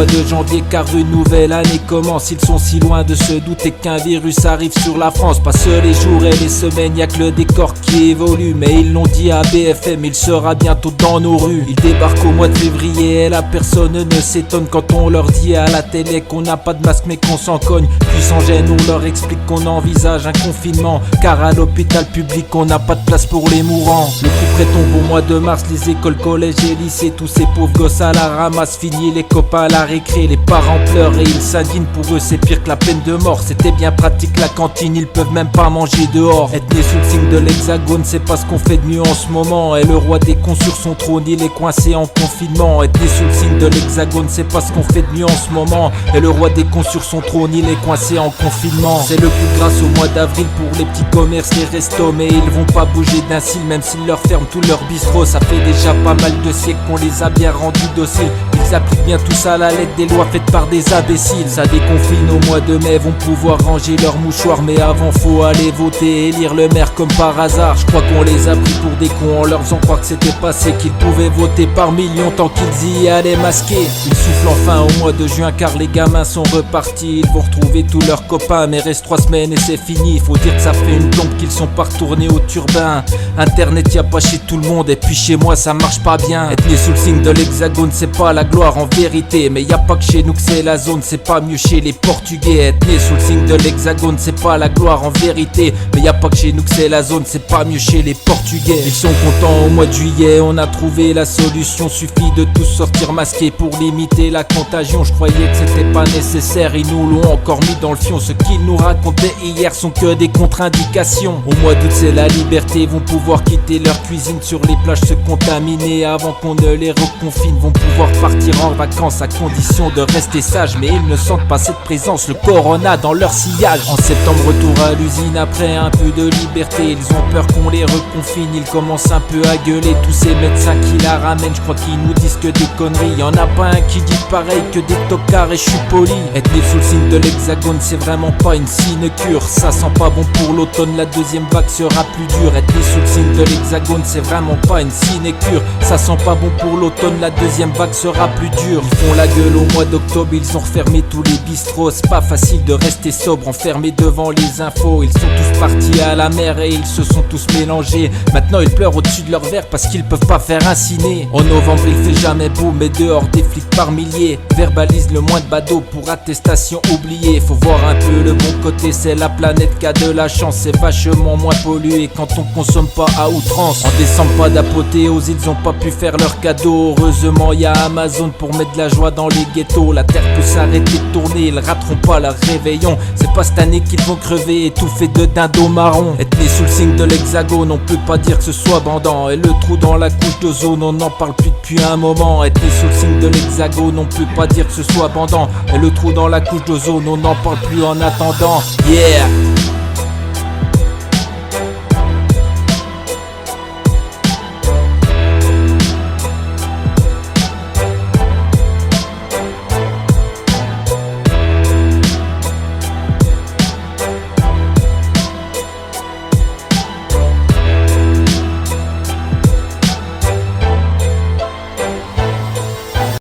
mois de janvier car une nouvelle année commence. Ils sont si loin de se douter qu'un virus arrive sur la France. Passent les jours et les semaines, y'a que le décor qui évolue. Mais ils l'ont dit à BFM, il sera bientôt dans nos rues. Ils débarquent au mois de février et la personne ne s'étonne quand on leur dit à la télé qu'on n'a pas de masque mais qu'on s'en cogne. Puis sans gêne on leur explique qu'on envisage un confinement, car à l'hôpital public on n'a pas de place pour les mourants. Le coup près tombe au mois de mars, les écoles, collèges et lycées, tous ces pauvres gosses à la ramasse. Fini les copains à la récré, les parents pleurent et ils s'indignent. Pour eux c'est pire que la peine de mort. C'était bien pratique la cantine, ils peuvent même pas manger dehors. Être né sous le signe de l'hexagone, c'est pas ce qu'on fait de mieux en ce moment. Et le roi des cons sur son trône, il est coincé en confinement. Être né sous le signe de l'hexagone, c'est pas ce qu'on fait de mieux en ce moment. Et le roi des cons sur son trône, il est coincé en confinement. C'est le coup de grâce au mois d'avril pour les petits commerces, les restos. Mais ils vont pas bouger d'un cil, même s'ils leur ferment tous leurs bistrots. Ça fait déjà pas mal de siècles qu'on les a bien rendus dociles. Ils appliquent bien tout ça à la lettre, des lois faites par des imbéciles. Ça déconfine au mois de mai, vont pouvoir ranger leurs mouchoirs. Mais avant faut aller voter et élire le maire comme par hasard. Je crois qu'on les a pris pour des cons en leur faisant croire que c'était passé, qu'ils pouvaient voter par millions tant qu'ils y allaient masqués. Ils soufflent enfin au mois de juin car les gamins sont repartis. Ils vont retrouver tous leurs copains mais reste 3 semaines et c'est fini. Faut dire que ça fait une plombe qu'ils sont pas retournés au turbin. Internet y a pas chez tout le monde et puis chez moi ça marche pas bien. Être né sous le signe de l'hexagone c'est pas la gloire en vérité. Mais y a pas que chez nous que c'est la zone, c'est pas mieux chez les Portugais. Être né sous le signe de l'hexagone c'est pas la gloire en vérité. Mais y a pas que chez nous que c'est la zone, c'est pas mieux chez les Portugais. Ils sont contents au mois de juillet, on a trouvé la solution. Suffit de tous sortir masqués pour limiter la contagion. Je croyais que c'était pas nécessaire, ils nous l'ont encore mis dans le fion. Ce qu'ils nous racontaient hier sont que des contre-indications. Au mois d'août c'est la liberté, vont pouvoir quitter leur cuisine sur les plages, se contaminer avant qu'on ne les reconfine. Vont pouvoir partir en vacances à condition de rester sages. Mais ils ne sentent pas cette présence, le corona dans leur sillage. En septembre retour à l'usine après un peu de liberté. Ils ont peur qu'on les reconfine, ils commencent un peu à gueuler. Tous ces médecins qui la ramènent, je crois qu'ils nous disent que des conneries. Y'en a pas un qui dit pareil que des tocards et je suis poli. Être né sous le signe de l'hexagone c'est vraiment pas une sinecure. Ça sent pas bon pour l'automne, la deuxième vague sera plus dure. Être né sous le signe de l'hexagone c'est vraiment pas une sinecure. Ça sent pas bon pour l'automne, la deuxième vague sera plus dure. Ils font la gueule au mois d'octobre, ils ont refermé tous les bistrots. C'est pas facile de rester sobre, enfermé devant les infos. Ils sont tous partis à la mer et ils se sont tous mélangés. Maintenant ils pleurent au-dessus de leur verre parce qu'ils peuvent pas faire un ciné. En novembre il fait jamais beau mais dehors des flics par milliers verbalisent le moins de badauds pour attestation oubliée. Faut voir un peu le bon côté, c'est la planète qui a de la chance. C'est vachement moins pollué quand on consomme pas à outrance. En décembre pas d'apothéose, ils ont pas pu faire leur cadeau. Heureusement y a Amazon pour mettre de la joie dans les ghettos. La terre peut s'arrêter de tourner, ils rateront pas leur réveillon. C'est pas cette année qu'ils vont crever étouffés de dindons marrons. Être né sous le signe de l'hexagone, on peut pas dire que ce soit bandant. Et le trou dans la couche d'ozone, on n'en parle plus depuis un moment. Être né sous le signe de l'hexagone, on peut pas dire que ce soit bandant. Et le trou dans la couche d'ozone, on n'en parle plus en attendant. Yeah!